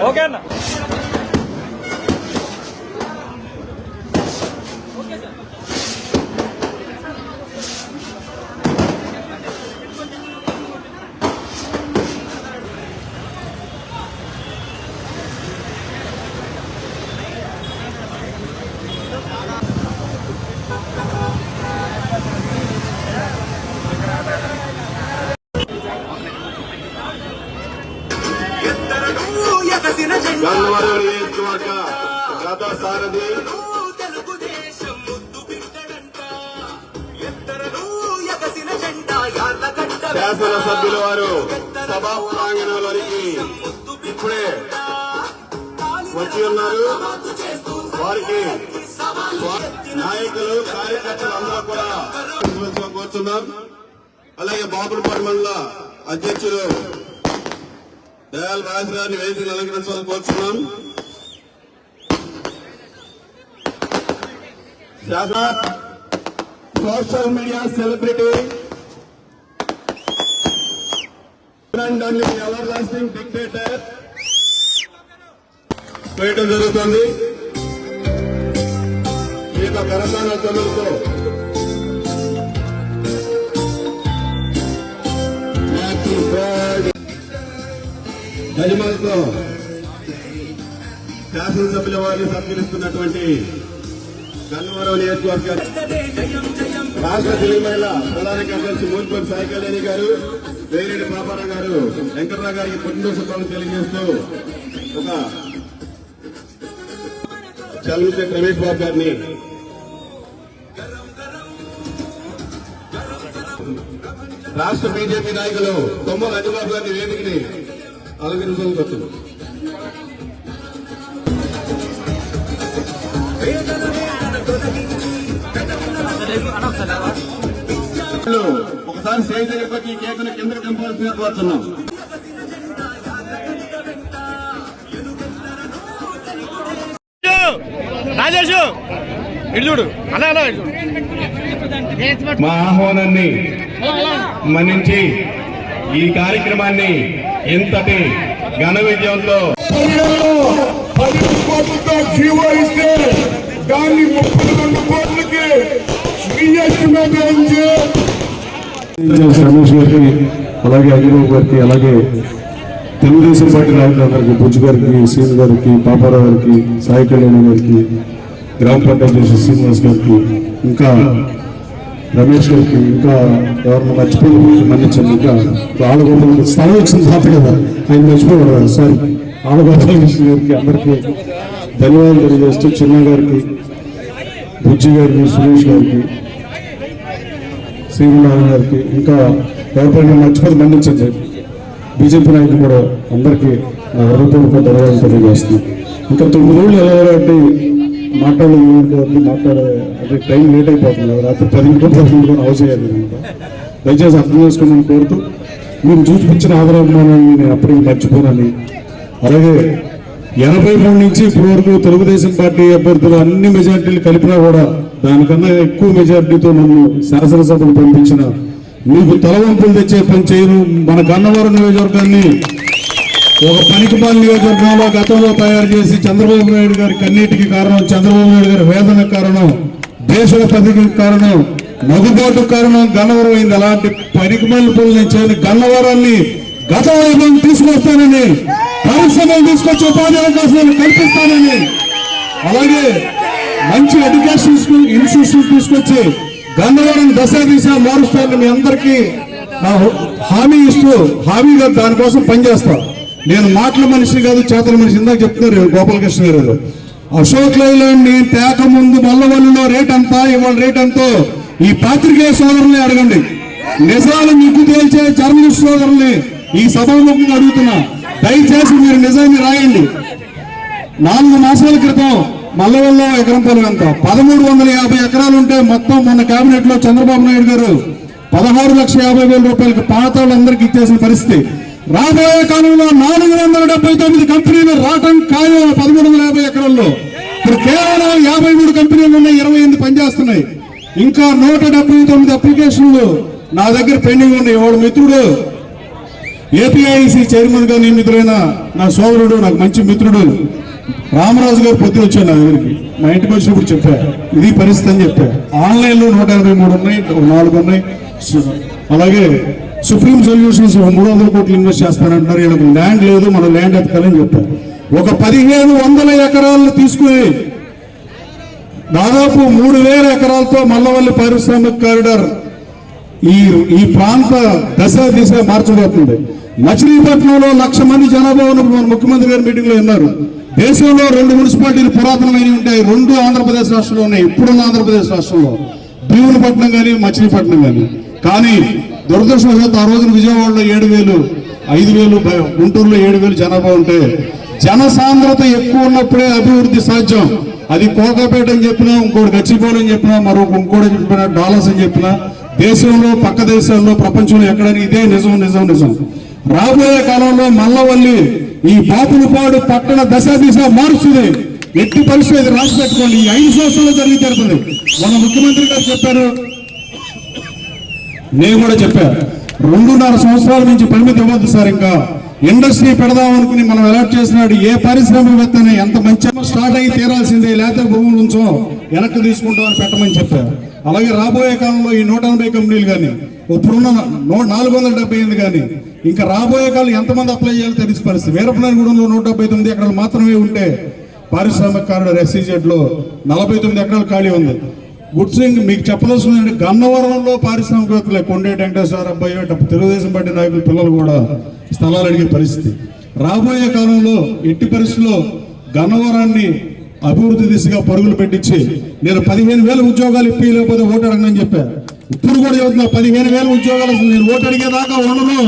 Okay అన్న సారథి శాసనసభ్యుల వారు సభా ప్రాంగణంలోనికి ఇప్పుడే వచ్చి ఉన్నారు. వారికి నాయకులు కార్యకర్తలు అందరూ కూడా కూర్చున్నాం. అలాగే బాపులపాడు మండల అధ్యక్షులు దయాల్ రాజు గారిని వేదికను అలంకరించాలని కోరుచున్నాం. Social media celebrity ever lasting dictator వేయటం జరుగుతుంది. ఈ యొక్క కరతాన తొలుతో గజమాలతో శాసనసభ్యుల వారిని సత్కరిస్తున్నటువంటి గన్నవరం నియోజకవర్గ రాష్ట్ర తెలుగు మహిళ ప్రధాన కార్యదర్శి మూర్పూర్ సాయి కళ్యాణి గారు, వేరేడి పాపారావు గారు వెంకటరావు గారికి పుట్టినరోజు శుభాకాంక్షలు తెలియజేస్తూ ఒక చలనచిత్ర రమేష్ బాబు గారిని రాష్ట్ర బీజేపీ నాయకులు తొమ్మల అంజబాబు గారిని వేదికని అలంకరించాలని వస్తుంది. ఒకసారి స్టేజ్ దగ్గరికి ఈ కేకును కిందకి దింపాల్సిందిగా కోరుతున్నాం. రాజేష్ ఇటు చూడు అలా మా ఆహ్వానాన్ని మన్నించి ఈ కార్యక్రమాన్ని ఇంతటి ఘన విజయంతో జీవో ఇస్తే దాన్ని 32 కోట్లకి రమేష్ గారికి, అలాగే అగిబాబు గారికి, అలాగే తెలుగుదేశం పార్టీ నాయకులందరికీ, బుజ్జు గారికి, సీన్ గారికి, పాపారావు గారికి, సాయి కళ్యాణి గారికి, గ్రామ పంచాయతీ శ్రీనివాస్ గారికి, ఇంకా రమేష్ గారికి, ఇంకా ఎవరిని మర్చిపోయి మన్నించండి. ఇంకా ఆడగోపాల స్థలం ఇచ్చిన తర్వాత కదా ఆయన మర్చిపోకూడదు. సారీ, ఆడగోపాల గారికి అందరికీ ధన్యవాదాలు తెలియజేస్తూ చిన్న గారికి, బుజ్జి గారికి, సురేష్ గారికి, శ్రీనారాయణ గారికి, ఇంకా ఎవరిపైన మర్చిపోయి మన్నించండి. బీజేపీ నాయకులు కూడా అందరికీ నా హృదయపూర్వక ధన్యవాదాలు తెలియజేస్తున్నాను. ఇంకా 9 రోజులు ఎలా అంటే మాట్లాడే అంటే టైం లేట్ అయిపోతుంది. రాత్రి 10 కూడా అవసరం. దయచేసి అర్థం చేసుకోమని కోరుతూ, మీరు చూపించిన ఆదరాభిమానాన్ని నేను అప్పటికి మర్చిపోనని, అలాగే 83 నుంచి ఇప్పటి వరకు తెలుగుదేశం పార్టీ అభ్యర్థులు అన్ని మెజార్టీలు కలిపినా కూడా దానికన్నా ఎక్కువ మెజార్టీతో నన్ను శాసనసభకు పంపించిన మీకు తలవంపులు తెచ్చే పని చేయను. మన గన్నవరం నియోజకవర్గాన్ని ఒక పనికిమాల నియోజకవర్గంలో గతంలో తయారు చేసి చంద్రబాబు నాయుడు గారి కన్నీటికి కారణం, చంద్రబాబు నాయుడు గారి వేదనకు కారణం, దేశ పదవికి కారణం, నగుబాటుకు కారణం గన్నవరం అయింది. అలాంటి పనికిమాల పనులు నేను చేయని గన్నవరాన్ని గత వైభవం తీసుకొస్తానని, పరిశ్రమలు తీసుకొచ్చి ఉపాధి అవకాశాలు కల్పిస్తానని, అలాగే మంచి ఎడ్యుకేషన్ ఇన్స్టిట్యూషన్ తీసుకొచ్చి గన్నవరం దశ దిశ మారుస్తానని మీ అందరికీ హామీ ఇస్తూ హామీగా దానికోసం పనిచేస్తా. నేను మాటల మనిషి కాదు, చేతల మనిషి. ఇందాక చెప్తున్నారు గోపాలకృష్ణ గారు, అశోక్ లైలాండ్ తేక ముందు మల్లవల్లిలో రేట్ అంతా, ఇవాళ రేట్ అంతా ఈ పాత్రికేయ సోదరుల్ని అడగండి. నిజాలు మీకు తేల్చే జర్నలిస్ట్ సోదరుల్ని ఈ సభాముఖంగా అడుగుతున్నా, దయచేసి మీరు నిజాన్ని రాయండి. 4 మాసాల క్రితం మల్లవల్లో ఎకరం పొలం ఎంత 1350 ఎకరాలు ఉంటే మొత్తం మొన్న కేబినెట్ లో చంద్రబాబు నాయుడు గారు 16,50,000 రూపాయలకి పాత వాళ్ళందరికీ ఇచ్చేసిన పరిస్థితి. రాబోయే కాలంలో 479 కంపెనీలు రావటం ఖాయం 1350 ఎకరాల్లో. ఇప్పుడు కేవలం 53 కంపెనీలు ఉన్నాయి, 28 పనిచేస్తున్నాయి. ఇంకా 179 అప్లికేషన్లు నా దగ్గర పెండింగ్ ఉన్నాయి. వాడు మిత్రుడు ఏపీఐసి చైర్మన్ గా నియమితులైన నా సోదరుడు, నాకు మంచి మిత్రుడు రామరాజు గారు పొద్దున వచ్చాడు నా దగ్గరికి. మా ఇంటికి వచ్చినప్పుడు చెప్పా ఇది పరిస్థితి అని చెప్పా. ఆన్లైన్లో 183 ఉన్నాయి, 4 ఉన్నాయి. అలాగే సుప్రీం సొల్యూషన్స్ 300 కోట్లు ఇన్వెస్ట్ చేస్తానంటున్నారు. ఈయనకు ల్యాండ్ లేదు, మనం ల్యాండ్ ఎత్తుకోవాలని చెప్పారు. ఒక 1500 ఎకరాలను తీసుకుని దాదాపు 3000 ఎకరాలతో మల్లవల్లి పారిశ్రామిక కారిడార్ ఈ ప్రాంత దశ దిశ మార్చబోతుంది. మచిలీపట్నంలో 1,00,000 మంది జనాభా ఉన్నప్పుడు మన ముఖ్యమంత్రి గారి మీటింగ్ లో ఉన్నారు. దేశంలో 2 మున్సిపాలిటీలు పురాతనమైనవి ఉంటాయి. 2 ఆంధ్రప్రదేశ్ రాష్ట్రంలో ఉన్నాయి. ఇప్పుడున్న ఆంధ్రప్రదేశ్ రాష్ట్రంలో భీమునిపట్నం కానీ మచిలీపట్నం కానీ. కానీ దురదృష్టవశాత్తు ఆ రోజున విజయవాడలో 7,000, 5,000, గుంటూరులో 7,000 జనాభా ఉంటే, జనసాంద్రత ఎక్కువ ఉన్నప్పుడే అభివృద్ధి సాధ్యం. అది కోకాపేట అని చెప్పినా, ఇంకోటి గచ్చిబౌలి అని చెప్పినా, మరొక ఇంకోటి చెప్పినా, డాలర్స్ అని చెప్పినా, దేశంలో పక్క దేశాల్లో ప్రపంచంలో ఎక్కడైనా ఇదే నిజం. రాబోయే కాలంలో మల్లవల్లి ఈ బాపులపాడు పట్టణ దశ దిశ మారుస్తుంది. ఎట్టి పరిస్థితి రాసి పెట్టుకోండి. ఈ 5 సంవత్సరాలు జరిగి తీరుతుంది. మన ముఖ్యమంత్రి గారు చెప్పారు, నేను కూడా చెప్పా, 2.5 సంవత్సరాల నుంచి పరిమితి ఇవ్వద్దు సార్. ఇంకా ఇండస్ట్రీ పెడదాం అనుకుని మనం అలాట్ చేసినాడు. ఏ పారిశ్రామికవేత్తని ఎంత మంచి స్టార్ట్ అయ్యి తీరాల్సిందే, లేకపోతే భూముల నుంచో వెనక్కి తీసుకుంటామని పెట్టమని చెప్పారు. అలాగే రాబోయే కాలంలో ఈ 180 కంపెనీలు కానీ, ఇప్పుడున్న 478 కానీ, ఇంకా రాబోయే కాలం ఎంతమంది అప్లై చేయాలో తెలిసి పరిస్థితి. వీరపనాయగూడెంలో 179 ఎకరాలు మాత్రమే ఉంటే పారిశ్రామిక కారిడార్ SEZ లో 49 ఎకరాలు ఖాళీ ఉంది. గుడ్ థింగ్ మీకు చెప్పదలుచుకుందంటే, గన్నవరంలో పారిశ్రామికవేత్తలే కొండేటి వెంకటేశ్వర అబ్బాయి, తెలుగుదేశం పార్టీ నాయకుల పిల్లలు కూడా స్థలాలు అడిగే పరిస్థితి. రాబోయే కాలంలో ఎట్టి పరిస్థితుల్లో గన్నవరాన్ని అభివృద్ధి దిశగా పరుగులు పెట్టించి, నేను 15,000 ఉద్యోగాలు ఇప్పి లేకపోతే ఓటు అడగనని చెప్పా. ఇప్పుడు కూడా చెబుతున్నా, 15,000 ఉద్యోగాలు అసలు నేను ఓటు అడిగేదాకా ఉండను.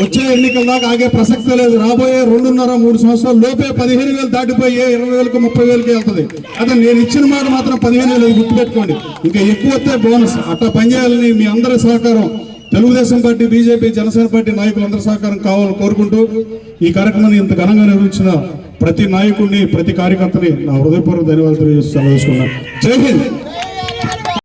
వచ్చే ఎన్నికల దాకా ఆగే ప్రసక్తే లేదు. రాబోయే 2.5-3 సంవత్సరాల లోపే 15,000 దాటిపోయి 20,000కి 30,000కి వెళ్తుంది. అదే నేను ఇచ్చిన మాట మాత్రం 15,000 గుర్తుపెట్టుకోండి. ఇంకా ఎక్కువ వస్తే బోనస్. అట్లా పనిచేయాలని మీ అందరి సహకారం, Telugu Desam party, BJP, Janasena party నాయకులందరి సహకారం కావాలని కోరుకుంటూ, ఈ కార్యక్రమాన్ని ఇంత ఘనంగా నిర్వహించిన ప్రతి నాయకుడిని, ప్రతి కార్యకర్తని నా హృదయపూర్వక ధన్యవాదాలు తెలియజేస్తున్నాను. జై హింద్.